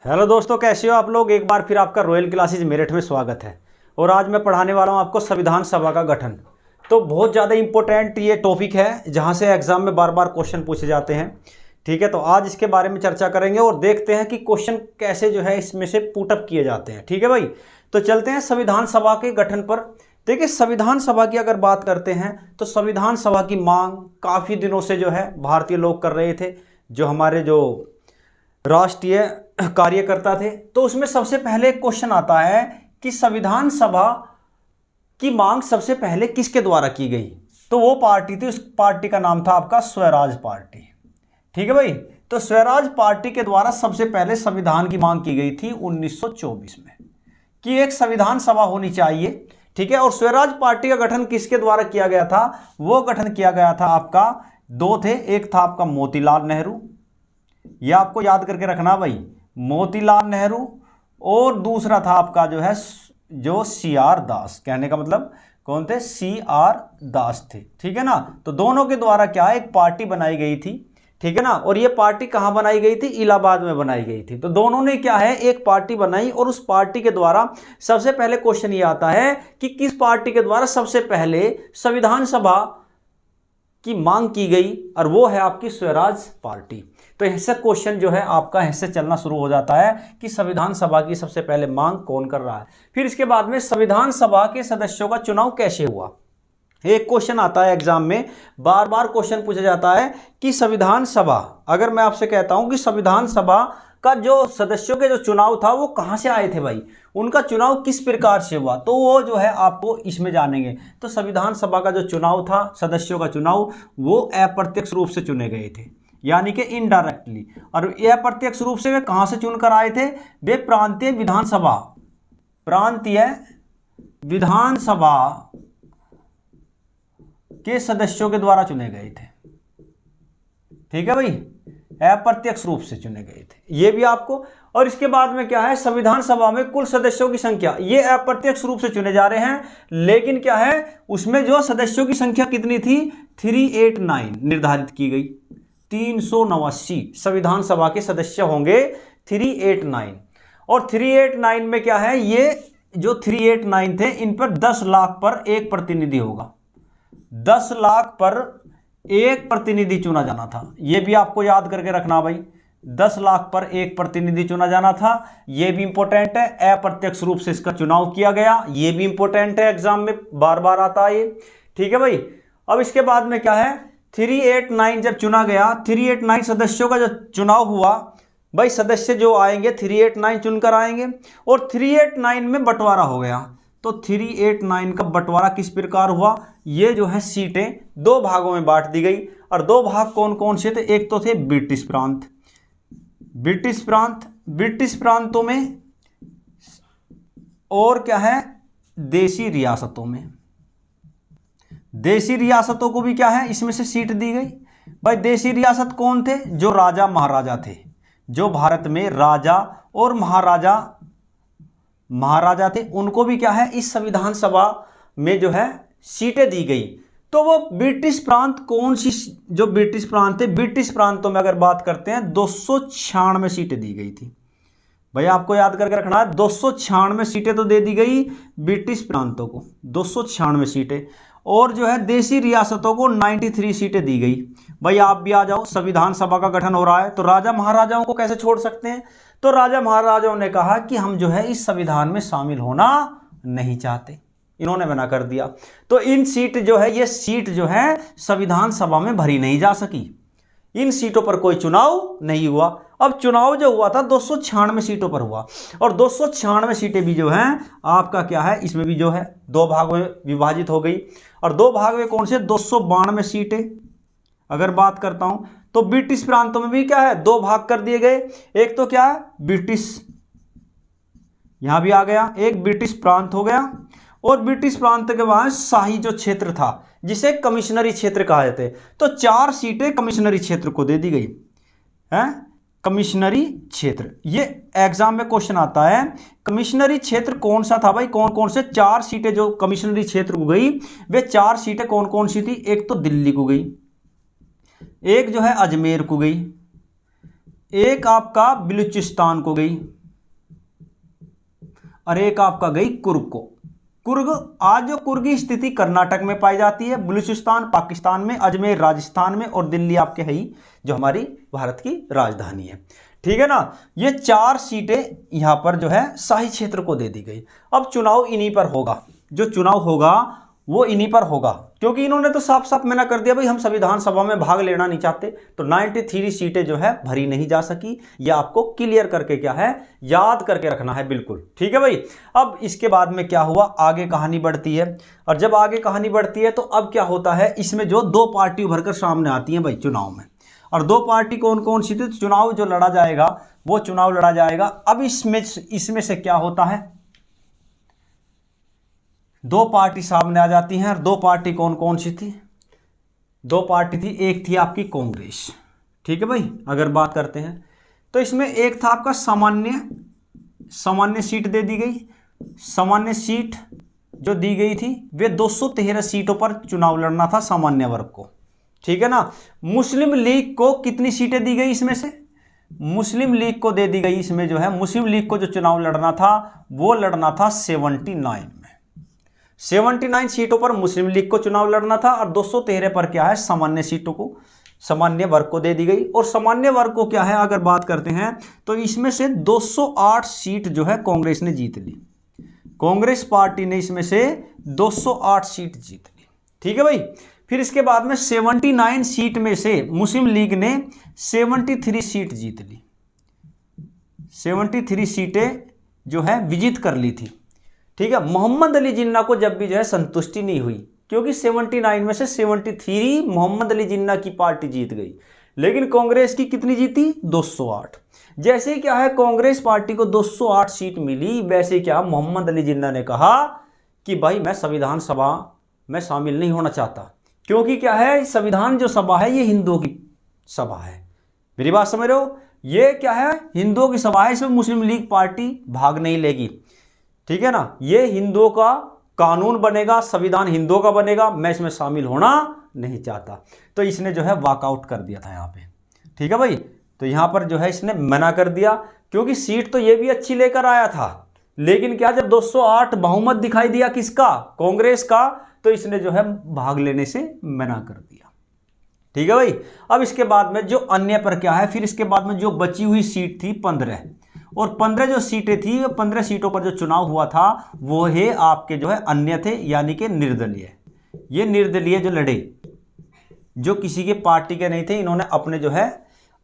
Hello दोस्तों, कैसे हो आप लोग। एक बार फिर आपका रॉयल क्लासेज मेरठ में स्वागत है। और आज मैं पढ़ाने वाला हूं आपको संविधान सभा का गठन। तो बहुत ज़्यादा इंपॉर्टेंट ये टॉपिक है जहां से एग्जाम में बार बार क्वेश्चन पूछे जाते हैं। ठीक है, तो आज इसके बारे में चर्चा करेंगे और देखते हैं कि क्वेश्चन कैसे जो है इसमें से पुटअप किए जाते हैं। ठीक है भाई, तो चलते हैं संविधान सभा के गठन पर। देखिए, संविधान सभा की अगर बात करते हैं तो संविधान सभा की मांग काफ़ी दिनों से जो है भारतीय लोग कर रहे थे, जो हमारे जो राष्ट्रीय कार्यकर्ता थे। तो उसमें सबसे पहले एक क्वेश्चन आता है कि संविधान सभा की मांग सबसे पहले किसके द्वारा की गई। तो वो पार्टी थी, उस पार्टी का नाम था आपका स्वराज पार्टी। ठीक है भाई, तो स्वराज पार्टी के द्वारा सबसे पहले संविधान की मांग की गई थी 1924 में कि एक संविधान सभा होनी चाहिए। ठीक है, और स्वराज पार्टी का गठन किसके द्वारा किया गया था। वो गठन किया गया था आपका, दो थे, एक था आपका मोतीलाल नेहरू, ये आपको याद करके रखना भाई, मोतीलाल नेहरू, और दूसरा था आपका जो है जो CR दास। कहने का मतलब कौन थे, CR दास थे। ठीक है ना, तो दोनों के द्वारा क्या है, एक पार्टी बनाई गई थी। ठीक है ना, और ये पार्टी कहाँ बनाई गई थी, इलाहाबाद में बनाई गई थी। तो दोनों ने क्या है, एक पार्टी बनाई, और उस पार्टी के द्वारा सबसे पहले क्वेश्चन ये आता है कि किस पार्टी के द्वारा सबसे पहले संविधान सभा की मांग की गई, और वो है आपकी स्वराज पार्टी। तो ऐसा क्वेश्चन जो है आपका ऐसे चलना शुरू हो जाता है कि संविधान सभा की सबसे पहले मांग कौन कर रहा है। फिर इसके बाद में संविधान सभा के सदस्यों का चुनाव कैसे हुआ। एक क्वेश्चन आता है एग्जाम में, बार बार क्वेश्चन पूछा जाता है कि संविधान सभा, अगर मैं आपसे कहता हूं कि संविधान सभा का जो सदस्यों के जो चुनाव था वो कहां से आए थे भाई, उनका चुनाव किस प्रकार से हुआ, तो वो जो है आपको इसमें जानेंगे। तो संविधान सभा का जो चुनाव था, सदस्यों का चुनाव, वो अप्रत्यक्ष रूप से चुने गए थे, यानी कि इनडायरेक्टली। और यह अप्रत्यक्ष रूप से वे कहां से चुनकर आए थे, वे प्रांतीय विधानसभा, प्रांतीय विधानसभा के सदस्यों के द्वारा चुने गए थे। ठीक है भाई, अप्रत्यक्ष रूप से चुने गए थे, ये भी आपको। और इसके बाद में क्या है, संविधान सभा में कुल सदस्यों की संख्या, ये अप्रत्यक्ष रूप से चुने जा रहे हैं, लेकिन क्या है उसमें जो सदस्यों की संख्या कितनी थी, 389 निर्धारित की गई। 389 संविधान सभा के सदस्य होंगे, 389। और 389 में क्या है, ये जो 389 थे, इन पर 10 लाख पर एक प्रतिनिधि होगा, 10 लाख पर एक प्रतिनिधि चुना जाना था। यह भी आपको याद करके रखना भाई, 10 लाख पर एक प्रतिनिधि चुना जाना था। यह भी इंपॉर्टेंट है, अप्रत्यक्ष रूप से इसका चुनाव किया गया, यह भी इंपॉर्टेंट है, एग्जाम में बार बार आता है ये। ठीक है भाई, अब इसके बाद में क्या है, 389 जब चुना गया, 389 सदस्यों का जो चुनाव हुआ भाई, सदस्य जो आएंगे 389 चुनकर आएंगे, और 389 में बंटवारा हो गया। तो 389 का बंटवारा किस प्रकार हुआ, ये जो है सीटें दो भागों में बांट दी गई। और दो भाग कौन कौन से थे, एक तो थे ब्रिटिश प्रांत, ब्रिटिश प्रांत, ब्रिटिश प्रांतों में, और क्या है, देशी रियासतों में, देशी रियासतों को भी क्या है इसमें से सीट दी गई। भाई देशी रियासत कौन थे, जो राजा महाराजा थे, जो भारत में राजा और महाराजा थे, उनको भी क्या है इस संविधान सभा में जो है सीटें दी गई। तो वो ब्रिटिश प्रांत कौन सी, जो ब्रिटिश प्रांत थे, ब्रिटिश प्रांतों में अगर बात करते हैं 296 सीटें दी गई थी। भाई आपको याद करके रखना है, 296 सीटें तो दे दी गई ब्रिटिश प्रांतों को, 296 सीटें, और जो है देशी रियासतों को 93 सीटें दी गई। भाई आप भी आ जाओ, संविधान सभा का गठन हो रहा है, तो राजा महाराजाओं को कैसे छोड़ सकते हैं। तो राजा महाराजाओं ने कहा कि हम जो है इस संविधान में शामिल होना नहीं चाहते, इन्होंने मना कर दिया। तो इन सीट जो है, ये सीट जो है संविधान सभा में भरी नहीं जा सकी, इन सीटों पर कोई चुनाव नहीं हुआ। अब चुनाव जो हुआ था 296 सीटों पर हुआ, और 296 सीटें भी जो हैं आपका क्या है, इसमें भी जो है दो भागों में विभाजित हो गई। और दो भाग में कौन से, 292 सीटें अगर बात करता हूं, तो ब्रिटिश प्रांतों में भी क्या है, दो भाग कर दिए गए। एक तो क्या है ब्रिटिश, यहां भी आ गया, एक ब्रिटिश प्रांत हो गया, और ब्रिटिश प्रांत के बाद शाही जो क्षेत्र था, जिसे कमिश्नरी क्षेत्र कहा जाते हैं, तो 4 सीटें कमिश्नरी क्षेत्र को दे दी गई है। कमिश्नरी क्षेत्र, ये एग्जाम में क्वेश्चन आता है, कमिश्नरी क्षेत्र कौन सा था भाई, कौन कौन से 4 सीटें जो कमिश्नरी क्षेत्र को गई, वे 4 सीटें कौन कौन सी थी। एक तो दिल्ली को गई, एक जो है अजमेर को गई, एक आपका बलूचिस्तान को गई और एक आपका गई कुर्ग को। कुर्ग, आज जो कुर्ग की स्थिति कर्नाटक में पाई जाती है, बलूचिस्तान पाकिस्तान में, अजमेर राजस्थान में और दिल्ली आपके है ही जो हमारी भारत की राजधानी है। ठीक है ना। ये 4 सीटें यहां पर जो है शाही क्षेत्र को दे दी गई। अब चुनाव इन्हीं पर होगा, जो चुनाव होगा वो इन्हीं पर होगा, क्योंकि इन्होंने तो साफ साफ मना कर दिया भाई हम संविधान सभा में भाग लेना नहीं चाहते। तो 93 सीटें जो है भरी नहीं जा सकी। ये आपको क्लियर करके क्या है, याद करके रखना है बिल्कुल। ठीक है भाई। अब इसके बाद में क्या हुआ, आगे कहानी बढ़ती है। और जब आगे कहानी बढ़ती है तो अब क्या होता है, इसमें जो 2 पार्टी उभर कर सामने आती हैं भाई चुनाव में। और 2 पार्टी कौन कौन सी थी, चुनाव जो लड़ा जाएगा वो चुनाव लड़ा जाएगा। अब इसमें से क्या होता है, 2 पार्टी सामने आ जाती हैं। और 2 पार्टी कौन कौन सी थी, 2 पार्टी थी। एक थी आपकी कांग्रेस। ठीक है भाई। अगर बात करते हैं तो इसमें एक था आपका सामान्य सीट दे दी गई। सामान्य सीट जो दी गई थी वे 213 सीटों पर चुनाव लड़ना था सामान्य वर्ग को। ठीक है ना। मुस्लिम लीग को कितनी सीटें दी गई, इसमें से मुस्लिम लीग को दे दी गई, इसमें जो है मुस्लिम लीग को जो चुनाव लड़ना था वो लड़ना था 79 में। 79 सीटों पर मुस्लिम लीग को चुनाव लड़ना था और 213 पर क्या है, सामान्य सीटों को, सामान्य वर्ग को दे दी गई। और सामान्य वर्ग को क्या है, अगर बात करते हैं तो इसमें से 208 सीट जो है कांग्रेस ने जीत ली। कांग्रेस पार्टी ने इसमें से 208 सीट जीत ली। ठीक है भाई। फिर इसके बाद में 79 सीट में से मुस्लिम लीग ने 73 सीट जीत ली। 73 सीटें जो है विजित कर ली थी। ठीक है। मोहम्मद अली जिन्ना को जब भी जो है संतुष्टि नहीं हुई, क्योंकि 79 में से 73 मोहम्मद अली जिन्ना की पार्टी जीत गई, लेकिन कांग्रेस की कितनी जीती, 208। जैसे क्या है कांग्रेस पार्टी को 208 सीट मिली, वैसे क्या मोहम्मद अली जिन्ना ने कहा कि भाई मैं संविधान सभा में शामिल नहीं होना चाहता, क्योंकि क्या है संविधान जो सभा है ये हिंदुओं की सभा है। मेरी बात समझ रहे हो, ये क्या है हिंदुओं की सभा है, इसमें मुस्लिम लीग पार्टी भाग नहीं लेगी। ठीक है ना। ये हिंदुओं का कानून बनेगा, संविधान हिंदुओं का बनेगा, मैं इसमें शामिल होना नहीं चाहता। तो इसने जो है वॉकआउट कर दिया था यहाँ पे। ठीक है भाई। तो यहाँ पर जो है इसने मना कर दिया, क्योंकि सीट तो ये भी अच्छी लेकर आया था, लेकिन क्या जब 208 बहुमत दिखाई दिया किसका, कांग्रेस का, तो इसने जो है भाग लेने से मना कर दिया। ठीक है भाई। अब इसके बाद में जो अन्य पर क्या है, फिर इसके बाद में जो बची हुई सीट थी 15, और 15 जो सीटें थी, 15 सीटों पर जो चुनाव हुआ था वो है आपके जो है अन्य थे, यानी कि निर्दलीय। ये निर्दलीय जो लड़े, जो किसी के पार्टी के नहीं थे, इन्होंने अपने जो है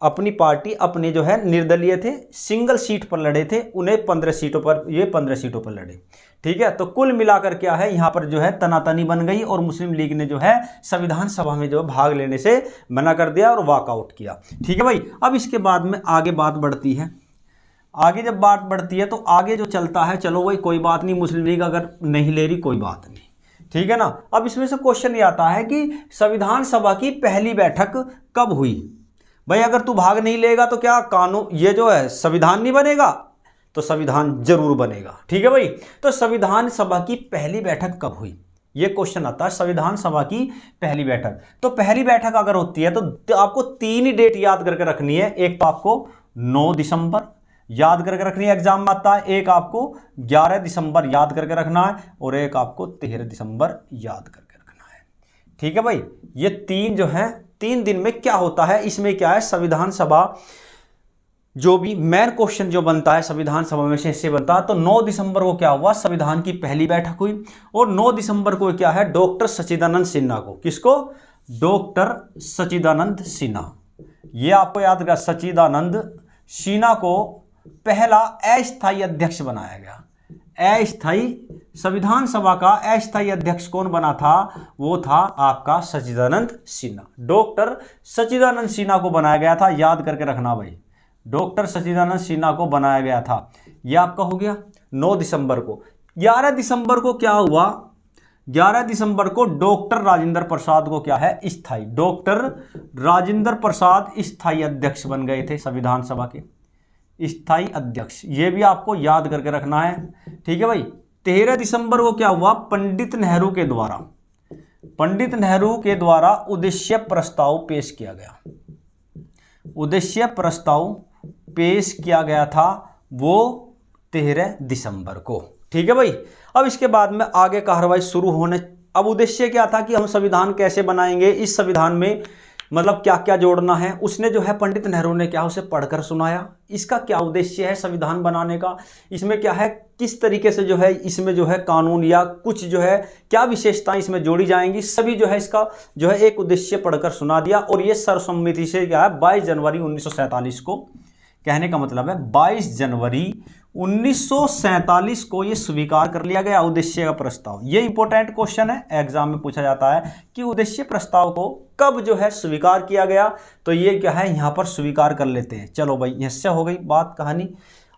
अपनी पार्टी, अपने जो है निर्दलीय थे, सिंगल सीट पर लड़े थे, उन्हें 15 सीटों पर, ये 15 सीटों पर लड़े। ठीक है। तो कुल मिलाकर क्या है यहाँ पर जो है तनातनी बन गई, और मुस्लिम लीग ने जो है संविधान सभा में जो भाग लेने से मना कर दिया और वॉकआउट किया। ठीक है भाई। अब इसके बाद में आगे बात बढ़ती है। आगे जब बात बढ़ती है तो आगे जो चलता है, चलो भाई कोई बात नहीं, मुस्लिम लीग अगर नहीं ले रही कोई बात नहीं। ठीक है ना। अब इसमें से क्वेश्चन ये आता है कि संविधान सभा की पहली बैठक कब हुई। भाई अगर तू भाग नहीं लेगा तो क्या कानून, ये जो है संविधान नहीं बनेगा, तो संविधान जरूर बनेगा। ठीक है भाई। तो संविधान सभा की पहली बैठक कब हुई, ये क्वेश्चन आता है। संविधान सभा की पहली बैठक, तो पहली बैठक अगर होती है तो आपको 3 ही डेट याद करके रखनी है। एक तो आपको 9 दिसंबर याद करके रखनी है, एग्जाम में आता है। एक आपको 11 दिसंबर याद करके रखना है, और एक आपको 13 दिसंबर याद करके रखना है। ठीक है भाई। ये 3 जो है 3 दिन में क्या होता है, इसमें क्या है संविधान सभा, जो भी मेन क्वेश्चन जो बनता है संविधान सभा में से बनता है। तो 9 दिसंबर को क्या हुआ, संविधान की पहली बैठक हुई। और 9 दिसंबर को क्या है, डॉक्टर सच्चिदानंद सिन्हा को, किसको, डॉक्टर सच्चिदानंद सिन्हा, ये आपको याद रखना, सच्चिदानंद सिन्हा को पहला अस्थायी अध्यक्ष बनाया गया। अस्थायी, संविधान सभा का अस्थायी अध्यक्ष कौन बना था, वो था आपका सच्चिदानंद सिन्हा। डॉक्टर सच्चिदानंद सिन्हा को बनाया गया था, याद करके रखना भाई, डॉक्टर सच्चिदानंद सिन्हा को बनाया गया था। यह आपका हो गया 9 दिसंबर को। 11 दिसंबर को क्या हुआ, 11 दिसंबर को डॉक्टर राजेंद्र प्रसाद को क्या है, स्थायी, डॉक्टर राजेंद्र प्रसाद स्थायी अध्यक्ष बन गए थे संविधान सभा के, स्थायी अध्यक्ष। ये भी आपको याद करके रखना है। ठीक है भाई। 13 दिसंबर को क्या हुआ, पंडित नेहरू के द्वारा उद्देश्य प्रस्ताव पेश किया गया। उद्देश्य प्रस्ताव पेश किया गया था वो 13 दिसंबर को। ठीक है भाई। अब इसके बाद में आगे कार्रवाई शुरू होने, अब उद्देश्य क्या था कि हम संविधान कैसे बनाएंगे, इस संविधान में मतलब क्या क्या जोड़ना है, उसने जो है पंडित नेहरू ने क्या उसे पढ़कर सुनाया। इसका क्या उद्देश्य है संविधान बनाने का, इसमें क्या है, किस तरीके से जो है इसमें जो है कानून या कुछ जो है क्या विशेषताएं इसमें जोड़ी जाएंगी, सभी जो है इसका जो है एक उद्देश्य पढ़कर सुना दिया। और ये सर्वसम्मति से क्या है 22 जनवरी 1947 को, कहने का मतलब है 22 जनवरी 1947 को ये स्वीकार कर लिया गया उद्देश्य का प्रस्ताव। ये इंपॉर्टेंट क्वेश्चन है, एग्जाम में पूछा जाता है कि उद्देश्य प्रस्ताव को कब जो है स्वीकार किया गया, तो ये क्या है यहाँ पर स्वीकार कर लेते हैं। चलो भाई, इससे हो गई बात कहानी।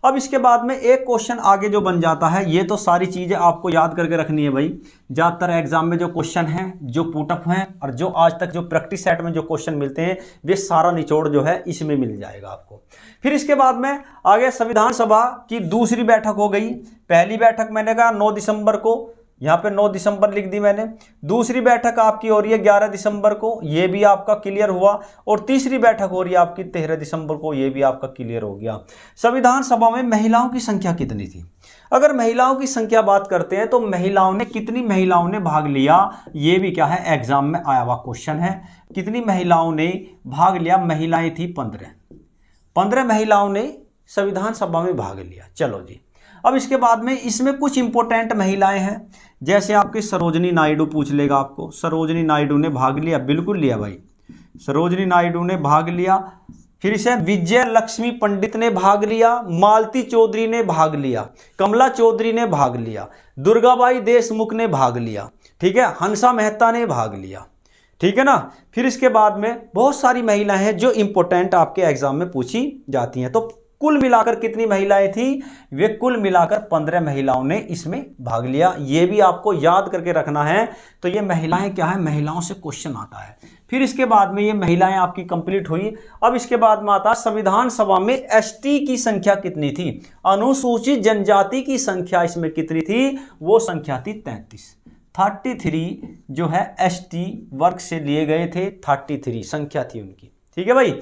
अब इसके बाद में एक क्वेश्चन आगे जो बन जाता है, ये तो सारी चीज़ें आपको याद करके रखनी है भाई। ज़्यादातर एग्जाम में जो क्वेश्चन हैं, जो पुटअप हैं और जो आज तक जो प्रैक्टिस सेट में जो क्वेश्चन मिलते हैं, वे सारा निचोड़ जो है इसमें मिल जाएगा आपको। फिर इसके बाद में आगे संविधान सभा की दूसरी बैठक हो गई। पहली बैठक मैंने कहा 9 दिसंबर को, यहाँ पे 9 दिसंबर लिख दी मैंने। दूसरी बैठक आपकी हो रही है 11 दिसंबर को, ये भी आपका क्लियर हुआ। और तीसरी बैठक हो रही है आपकी 13 दिसंबर को, ये भी आपका क्लियर हो गया। संविधान सभा में महिलाओं की संख्या कितनी थी? अगर महिलाओं की संख्या बात करते हैं तो महिलाओं ने, कितनी महिलाओं ने भाग लिया, ये भी क्या है एग्जाम में आया हुआ क्वेश्चन है। कितनी महिलाओं ने भाग लिया? महिलाएं थी 15 महिलाओं ने संविधान सभा में भाग लिया। चलो जी, अब इसके बाद में इसमें कुछ इंपॉर्टेंट महिलाएं हैं, जैसे आपकी सरोजनी नायडू पूछ लेगा आपको। सरोजनी नायडू ने भाग लिया, बिल्कुल लिया भाई, सरोजनी नायडू ने भाग लिया। फिर इसे विजय लक्ष्मी पंडित ने भाग लिया, मालती चौधरी ने भाग लिया, कमला चौधरी ने भाग लिया, दुर्गाबाई देशमुख ने भाग लिया, ठीक है, हंसा मेहता ने भाग लिया, ठीक है ना। फिर इसके बाद में बहुत सारी महिलाएं हैं जो इंपॉर्टेंट आपके एग्जाम में पूछी जाती हैं। तो कुल मिलाकर कितनी महिलाएं थी? वे कुल मिलाकर 15 महिलाओं ने इसमें भाग लिया। ये भी आपको याद करके रखना है। तो ये महिलाएं क्या है, महिलाओं से क्वेश्चन आता है। फिर इसके बाद में ये महिलाएं आपकी कंप्लीट हुई। अब इसके बाद में आता संविधान सभा में एसटी की संख्या कितनी थी, अनुसूचित जनजाति की संख्या इसमें कितनी थी? वो संख्या थी 33 जो है एसटी वर्ग से लिए गए थे, 33 संख्या थी उनकी। ठीक है भाई।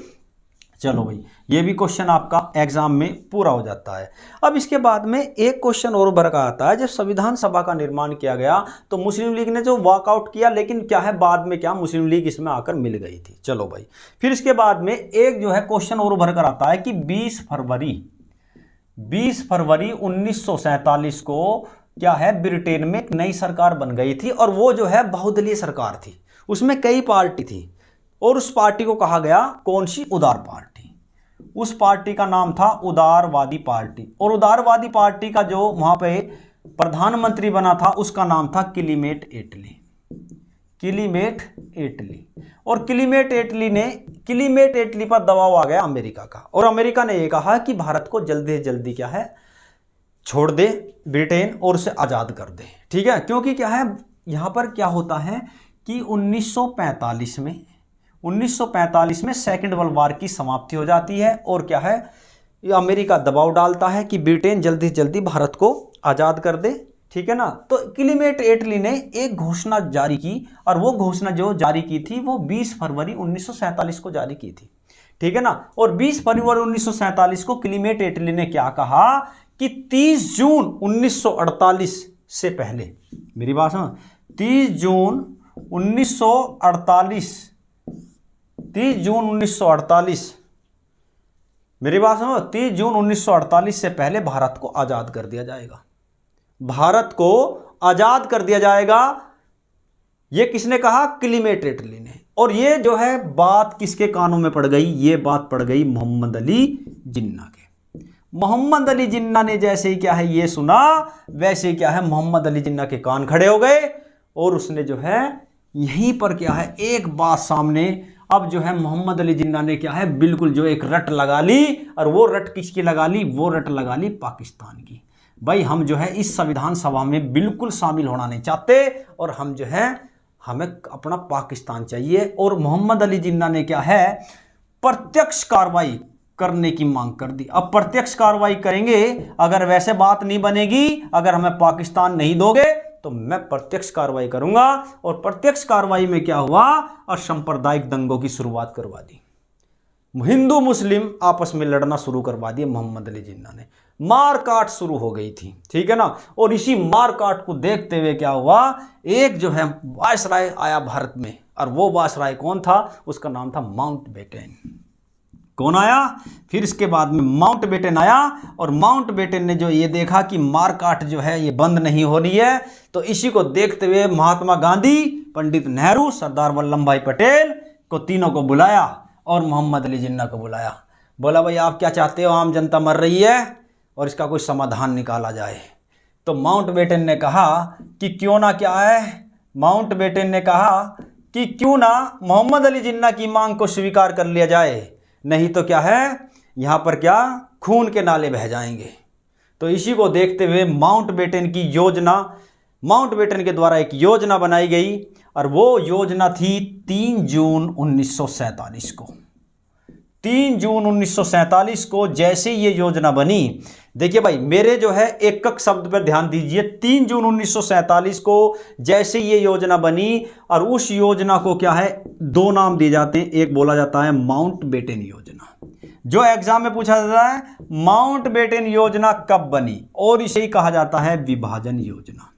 चलो भाई, ये भी क्वेश्चन आपका एग्जाम में पूरा हो जाता है। अब इसके बाद में एक क्वेश्चन और भर का आता है, जब संविधान सभा का निर्माण किया गया तो मुस्लिम लीग ने जो वॉकआउट किया, लेकिन क्या है बाद में क्या मुस्लिम लीग इसमें आकर मिल गई थी। चलो भाई, फिर इसके बाद में एक जो है क्वेश्चन और भर कर आता है कि 20 फरवरी 1947 को क्या है ब्रिटेन में एक नई सरकार बन गई थी, और वो जो है बहुदलीय सरकार थी, उसमें कई पार्टी थी, और उस पार्टी को कहा गया कौन सी? उदार पार्टी। उस पार्टी का नाम था उदारवादी पार्टी, और उदारवादी पार्टी का जो वहां पे प्रधानमंत्री बना था उसका नाम था किलीमेट एटली। और किलीमेट एटली पर दबाव आ गया अमेरिका का, और अमेरिका ने यह कहा कि भारत को जल्दी से जल्दी क्या है छोड़ दे ब्रिटेन और उसे आज़ाद कर दे। ठीक है, क्योंकि क्या है यहाँ पर क्या होता है कि 1945 में सेकेंड वर्ल्ड वॉर की समाप्ति हो जाती है, और क्या है अमेरिका दबाव डालता है कि ब्रिटेन जल्दी से जल्दी भारत को आज़ाद कर दे। ठीक है ना। तो किलीमेट एटली ने एक घोषणा जारी की, और वो घोषणा जो जारी की थी वो 20 फरवरी 1947 को जारी की थी। ठीक है ना। और 20 फरवरी 1947 को किलीमेट एटली ने क्या कहा कि 30 जून 1948 से पहले, मेरी बात सुनो, 30 जून 1948 मेरी बात सुनो, 30 जून 1948 से पहले भारत को आजाद कर दिया जाएगा। भारत को आजाद कर दिया जाएगा, ये किसने कहा? किलीमेट एटली ने। और ये जो है बात किसके कानों में पड़ गई? ये बात पड़ गई मोहम्मद अली जिन्ना के। मोहम्मद अली जिन्ना ने जैसे ही क्या है ये सुना, वैसे ही क्या है मोहम्मद अली जिन्ना के कान खड़े हो गए, और उसने जो है यहीं पर क्या है एक बात सामने, अब जो है मोहम्मद अली जिन्ना ने क्या है बिल्कुल जो एक रट लगा ली, और वो रट किसकी लगा ली? वो रट लगा ली पाकिस्तान की। भाई हम जो है इस संविधान सभा में बिल्कुल शामिल होना नहीं चाहते, और हम जो है हमें अपना पाकिस्तान चाहिए। और मोहम्मद अली जिन्ना ने क्या है प्रत्यक्ष कार्रवाई करने की मांग कर दी। अब प्रत्यक्ष कार्रवाई करेंगे, अगर वैसे बात नहीं बनेगी, अगर हमें पाकिस्तान नहीं दोगे तो मैं प्रत्यक्ष कार्रवाई करूंगा। और प्रत्यक्ष कार्रवाई में क्या हुआ? और सांप्रदायिक दंगों की शुरुआत करवा दी। हिंदू मुस्लिम आपस में लड़ना शुरू करवा दिया मोहम्मद अली जिन्ना ने। मार काट शुरू हो गई थी, ठीक है ना। और इसी मार काट को देखते हुए क्या हुआ, एक जो है वायसराय आया भारत में, और वो वायसराय कौन था, उसका नाम था माउंटबेटन। कौन आया, फिर इसके बाद में माउंटबेटन आया, और माउंटबेटन ने जो ये देखा कि मार काट जो है ये बंद नहीं हो रही है, तो इसी को देखते हुए महात्मा गांधी, पंडित नेहरू, सरदार वल्लभ भाई पटेल को तीनों को बुलाया और मोहम्मद अली जिन्ना को बुलाया। बोला भाई आप क्या चाहते हो, आम जनता मर रही है और इसका कोई समाधान निकाला जाए। तो माउंटबेटन ने कहा कि क्यों ना, क्या है, माउंटबेटन ने कहा कि क्यों ना मोहम्मद अली जिन्ना की मांग को स्वीकार कर लिया जाए, नहीं तो क्या है, यहाँ पर क्या खून के नाले बह जाएंगे। तो इसी को देखते हुए माउंटबेटन की योजना, माउंटबेटन के द्वारा एक योजना बनाई गई, और वो योजना थी 3 जून 1947 को। 3 जून 1947 को जैसे ये योजना बनी, देखिए भाई मेरे जो है एक एक शब्द पर ध्यान दीजिए। 3 जून 1947 को जैसे ये योजना बनी, और उस योजना को क्या है, 2 नाम दिए जाते हैं। एक बोला जाता है माउंटबेटन योजना, जो एग्जाम में पूछा जाता है माउंटबेटन योजना कब बनी, और इसे ही कहा जाता है विभाजन योजना।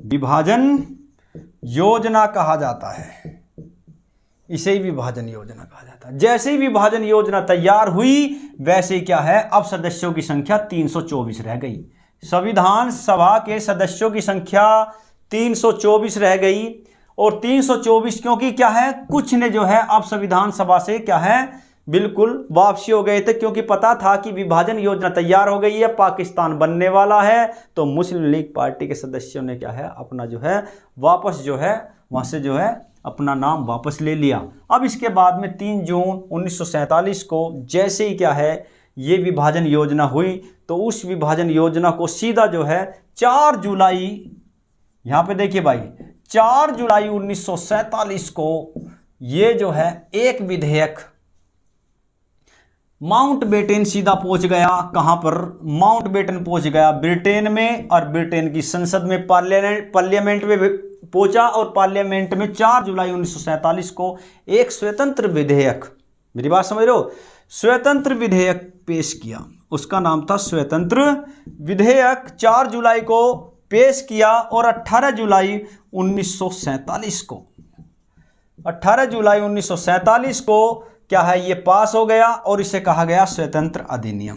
विभाजन योजना कहा जाता है, इसे ही विभाजन योजना कहा जाता है। जैसे ही विभाजन योजना तैयार हुई, वैसे ही क्या है, अब सदस्यों की संख्या 324 रह गई। संविधान सभा के सदस्यों की संख्या 324 रह गई। और 324 क्योंकि क्या है, कुछ ने जो है अब संविधान सभा से क्या है, बिल्कुल वापसी हो गए थे, क्योंकि पता था कि विभाजन योजना तैयार हो गई है, पाकिस्तान बनने वाला है। तो मुस्लिम लीग पार्टी के सदस्यों ने क्या है, अपना जो है वापस जो है वहाँ से जो है अपना नाम वापस ले लिया। अब इसके बाद में 3 जून 1947 को जैसे ही क्या है ये विभाजन योजना हुई, तो उस विभाजन योजना को सीधा जो है 4 जुलाई, यहाँ पे देखिए भाई 4 जुलाई 1947 को ये जो है एक विधेयक माउंटबेटन सीधा पहुंच गया। कहां पर, माउंटबेटन पहुंच गया ब्रिटेन में, और ब्रिटेन की संसद में, पार्लियामेंट में पहुंचा, और पार्लियामेंट में 4 जुलाई 1947 को एक स्वतंत्र विधेयक, मेरी बात समझ रहे हो, स्वतंत्र विधेयक पेश किया। उसका नाम था स्वतंत्र विधेयक। 4 जुलाई को पेश किया, और 18 जुलाई 1947 को, 18 जुलाई 1947 को क्या है ये पास हो गया, और इसे कहा गया स्वतंत्र अधिनियम।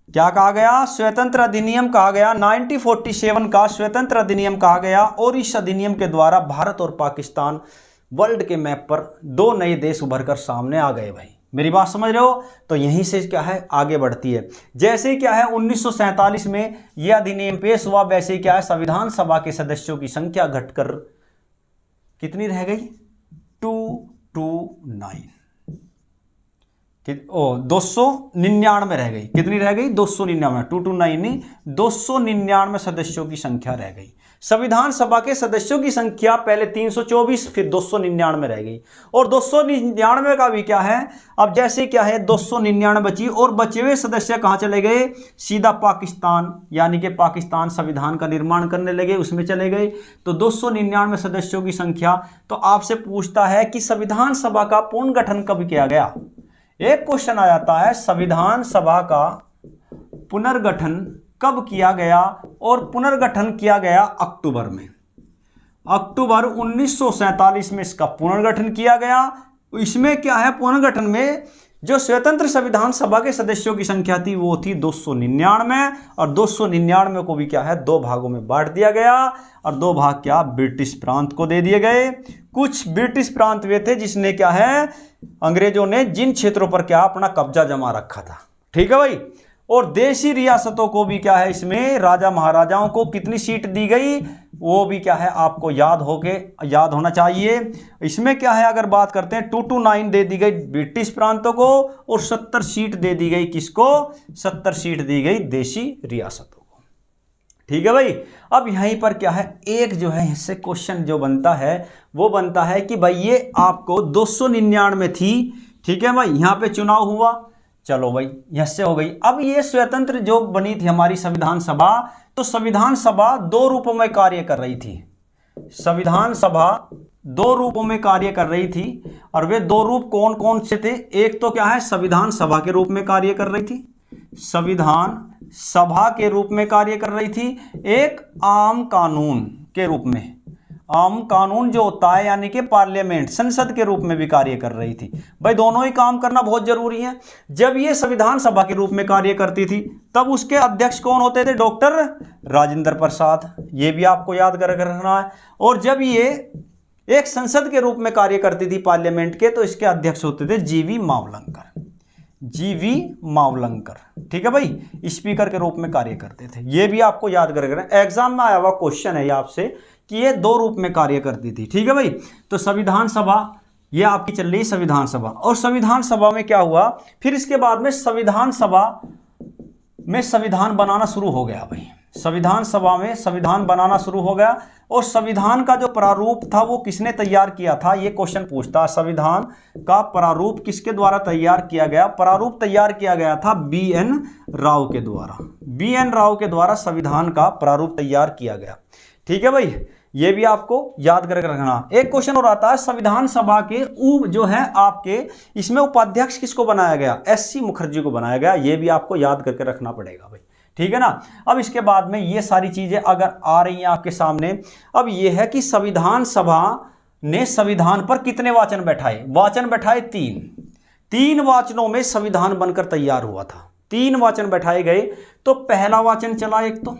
क्या कहा गया, स्वतंत्र अधिनियम कहा गया। 1947 का स्वतंत्र अधिनियम कहा गया, और इस अधिनियम के द्वारा भारत और पाकिस्तान वर्ल्ड के मैप पर 2 नए देश उभर कर सामने आ गए। भाई मेरी बात समझ रहे हो, तो यहीं से क्या है आगे बढ़ती है। जैसे क्या है 1947 में यह अधिनियम पेश हुआ, वैसे ही क्या है संविधान सभा के सदस्यों की संख्या घटकर कितनी रह गई, 229, 299 रह गई। कितनी रह गई, 299, 229 नहीं, 299 सदस्यों की संख्या रह गई। संविधान सभा के सदस्यों की संख्या पहले 324, फिर 299 रह गई, और 299 का भी क्या है, अब जैसे क्या है 299 बची, और बचे हुए सदस्य कहाँ चले गए, सीधा पाकिस्तान, यानी कि पाकिस्तान संविधान का निर्माण करने लगे, उसमें चले गए। तो 299 सदस्यों की संख्या। तो आपसे पूछता है कि संविधान सभा का पुनर्गठन कब किया गया। एक क्वेश्चन आ जाता है, संविधान सभा का पुनर्गठन कब किया गया, और पुनर्गठन किया गया अक्टूबर में। अक्टूबर 1947 में इसका पुनर्गठन किया गया। इसमें क्या है, पुनर्गठन में जो स्वतंत्र संविधान सभा के सदस्यों की संख्या थी वो थी 299, और 299 को भी क्या है 2 भागों में बांट दिया गया, और 2 भाग क्या ब्रिटिश प्रांत को दे दिए गए। कुछ ब्रिटिश प्रांत वे थे जिसने क्या है अंग्रेजों ने जिन क्षेत्रों पर क्या अपना कब्जा जमा रखा था, ठीक है भाई। और देशी रियासतों को भी क्या है, इसमें राजा महाराजाओं को कितनी सीट दी गई वो भी क्या है आपको याद होना चाहिए। इसमें क्या है, अगर बात करते हैं 229 दे दी गई ब्रिटिश प्रांतों को, और 70 सीट दे दी गई किसको, 70 सीट दी गई देशी रियासतों को, ठीक है भाई। अब यहीं पर क्या है, एक जो है इससे क्वेश्चन जो बनता है वो बनता है कि भाई ये आपको 299 थी, ठीक है भाई, यहाँ पे चुनाव हुआ, चलो भाई यहाँ से हो गई। अब ये स्वतंत्र जो बनी थी हमारी संविधान सभा, तो संविधान सभा 2 रूपों में कार्य कर रही थी। संविधान सभा दो रूपों में कार्य कर रही थी, और वे दो रूप कौन कौन से थे? एक तो क्या है, संविधान सभा के रूप में कार्य कर रही थी, संविधान सभा के रूप में कार्य कर रही थी। एक आम कानून के रूप में, आम कानून जो होता है यानी कि पार्लियामेंट, संसद के रूप में भी कार्य कर रही थी। भाई दोनों ही काम करना बहुत जरूरी है। जब ये संविधान सभा के रूप में कार्य करती थी तब उसके अध्यक्ष कौन होते थे? डॉक्टर राजेंद्र प्रसाद, ये भी आपको याद कर रखना है। और जब ये एक संसद के रूप में कार्य करती थी पार्लियामेंट के, तो इसके अध्यक्ष होते थे जीवी मावलंकर, जीवी मावलंकर। ठीक है भाई, स्पीकर के रूप में कार्य करते थे। ये भी आपको याद कर रखना, एग्जाम में आया हुआ क्वेश्चन है ये आपसे कि ये दो रूप में कार्य करती थी। ठीक है भाई, तो संविधान सभा ये आपकी चल रही संविधान सभा। और संविधान सभा में क्या हुआ, फिर इसके बाद में संविधान सभा में संविधान बनाना शुरू हो गया भाई। संविधान सभा में संविधान बनाना शुरू हो गया, और संविधान का जो प्रारूप था वो किसने तैयार किया था? ये क्वेश्चन पूछता है, संविधान का प्रारूप किसके द्वारा तैयार किया गया? प्रारूप तैयार किया गया था BN राव के द्वारा, BN राव के द्वारा संविधान का प्रारूप तैयार किया गया। ठीक है भाई, ये भी आपको याद करके रखना। एक क्वेश्चन और आता है, संविधान सभा के जो है आपके, इसमें उपाध्यक्ष किसको बनाया गया? SC मुखर्जी को बनाया गया। ये भी आपको याद करके रखना पड़ेगा भाई। ठीक है ना। अब इसके बाद में ये सारी चीजें अगर आ रही हैं आपके सामने, अब ये है कि संविधान सभा ने संविधान पर कितने वाचन बैठाए? वाचन बैठाए 3 वाचनों में संविधान बनकर तैयार हुआ था। 3 वाचन बैठाए गए। तो पहला वाचन चला एक, तो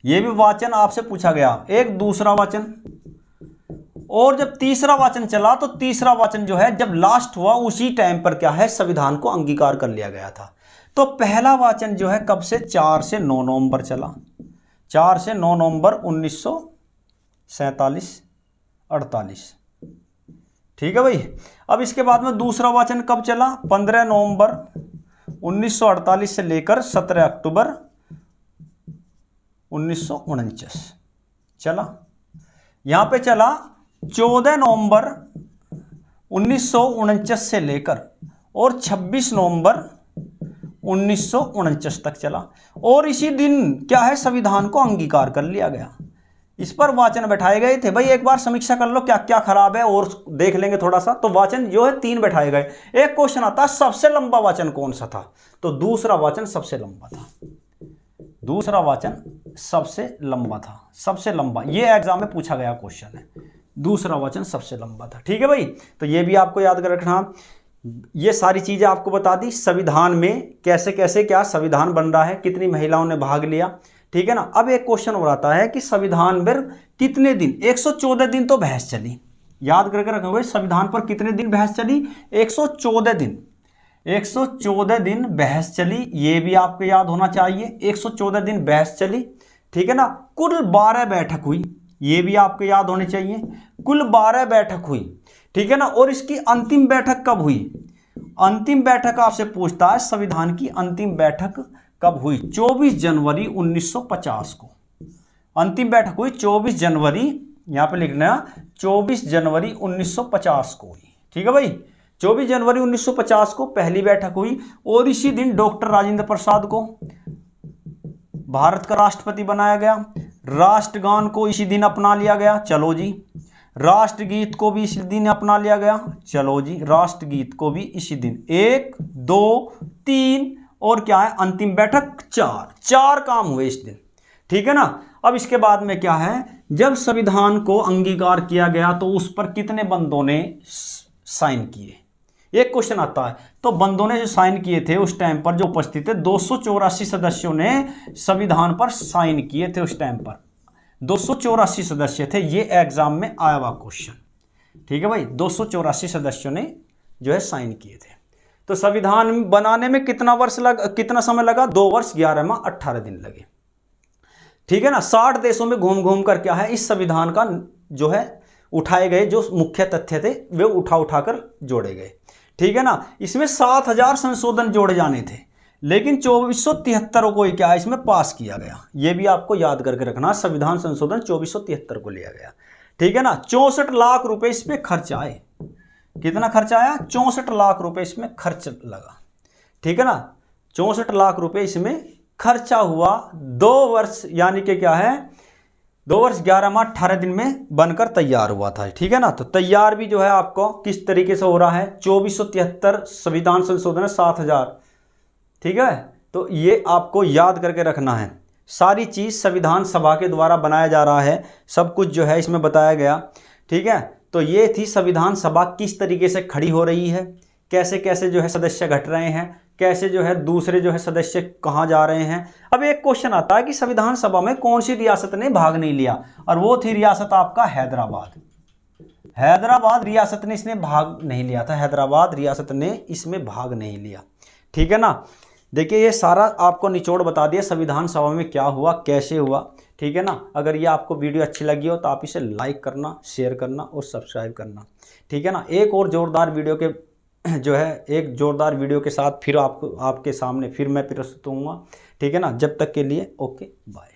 ये भी वाचन आपसे पूछा गया, एक दूसरा वाचन, और जब तीसरा वाचन चला तो तीसरा वाचन जो है जब लास्ट हुआ उसी टाइम पर क्या है, संविधान को अंगीकार कर लिया गया था। तो पहला वाचन जो है कब से? 4 से 9 नवंबर चला, 4 से 9 नवंबर 1947-48। ठीक है भाई। अब इसके बाद में दूसरा वाचन कब चला? 15 नवंबर 1948 से लेकर 17 अक्टूबर 1949 चला। यहां पे चला 14 नवंबर 1949 से लेकर और 26 नवंबर 1949 तक चला। और इसी दिन क्या है, संविधान को अंगीकार कर लिया गया। इस पर वाचन बैठाए गए थे। भाई एक बार समीक्षा कर लो क्या क्या खराब है और देख लेंगे थोड़ा सा। तो वाचन जो है 3 बैठाए गए। एक क्वेश्चन आता है सबसे लंबा वाचन कौन सा था? तो दूसरा वाचन सबसे लंबा था, दूसरा वाचन सबसे लंबा था, सबसे लंबा। ये एग्जाम में पूछा गया क्वेश्चन है, दूसरा वाचन सबसे लंबा था। ठीक है भाई, तो ये भी आपको याद कर रखना। ये सारी चीजें आपको बता दी, संविधान में कैसे कैसे क्या संविधान बन रहा है, कितनी महिलाओं ने भाग लिया। ठीक है ना। अब एक क्वेश्चन और आता है कि संविधान पर कितने दिन? 114 दिन तो बहस चली। याद करके रखोगे, संविधान पर कितने दिन बहस चली? 114 दिन, 114 दिन बहस चली। ये भी आपको याद होना चाहिए, 114 दिन बहस चली। ठीक है ना। कुल 12 बैठक हुई, ये भी आपको याद होने चाहिए, कुल 12 बैठक हुई। ठीक है ना। और इसकी अंतिम बैठक कब हुई? अंतिम बैठक आपसे पूछता है संविधान की अंतिम बैठक कब हुई? 24 जनवरी 1950 को अंतिम बैठक हुई। 24 जनवरी, यहां पे लिखना 24 जनवरी 1950 को हुई। ठीक है भाई, 24 जनवरी 1950 को पहली बैठक हुई। और इसी दिन डॉक्टर राजेंद्र प्रसाद को भारत का राष्ट्रपति बनाया गया। राष्ट्रगान को इसी दिन अपना लिया गया। चलो जी। राष्ट्रगीत को भी इसी दिन अपना लिया गया। चलो जी, राष्ट्रगीत को भी इसी दिन। 1, 2, 3 और क्या है, अंतिम बैठक 4 काम हुए इस दिन। ठीक है ना। अब इसके बाद में क्या है, जब संविधान को अंगीकार किया गया तो उस पर कितने बंदों ने साइन किए? एक क्वेश्चन आता है। तो बंदों ने जो साइन किए थे उस टाइम पर जो उपस्थित थे, 284 सदस्यों ने संविधान पर साइन किए थे। उस टाइम पर 284 सदस्य थे। ये एग्जाम में आया हुआ क्वेश्चन। ठीक है भाई, 284 सदस्यों ने जो है साइन किए थे। तो संविधान बनाने में कितना समय लगा? 2 वर्ष 11 माह 18 दिन लगे। ठीक है ना। 60 देशों में घूम घूम कर क्या है, इस संविधान का जो है उठाए गए जो मुख्य तथ्य थे वे उठाकर जोड़े गए। ठीक है ना। इसमें 7000 संशोधन जोड़े जाने थे, लेकिन 2473 को क्या इसमें पास किया गया। यह भी आपको याद करके रखना, संविधान संशोधन 2473 को लिया गया। ठीक है ना। 64 लाख रुपए इसमें खर्च आए। कितना खर्च आया? 64 लाख रुपए इसमें खर्च लगा। ठीक है ना। 64 लाख रुपए इसमें खर्चा हुआ 2 वर्ष, यानी कि क्या है 2 वर्ष 11 माह 18 दिन में बनकर तैयार हुआ था, ठीक है ना। तो तैयार भी जो है आपको किस तरीके से हो रहा है, 2473 संविधान संशोधन है 7000, ठीक है। तो ये आपको याद करके रखना है, सारी चीज़ संविधान सभा के द्वारा बनाया जा रहा है, सब कुछ जो है इसमें बताया गया, ठीक है। तो ये थी संविधान सभा किस तरीके से खड़ी हो रही है, कैसे कैसे जो है सदस्य घट रहे हैं, कैसे जो है दूसरे जो है सदस्य कहाँ जा रहे हैं। अब एक क्वेश्चन आता है कि संविधान सभा में कौन सी रियासत ने भाग नहीं लिया, और वो थी रियासत आपका हैदराबाद। हैदराबाद रियासत ने इसने भाग नहीं लिया था, हैदराबाद रियासत ने इसमें भाग नहीं लिया, ठीक है ना। देखिए ये सारा आपको निचोड़ बता दिया संविधान सभा में क्या हुआ, कैसे हुआ, ठीक है ना। अगर ये आपको वीडियो अच्छी लगी हो तो आप इसे लाइक करना, शेयर करना और सब्सक्राइब करना, ठीक है ना। एक और जोरदार वीडियो के जो है एक जोरदार वीडियो के साथ फिर आपके सामने फिर मैं प्रस्तुत होऊंगा, ठीक है ना। जब तक के लिए ओके बाय।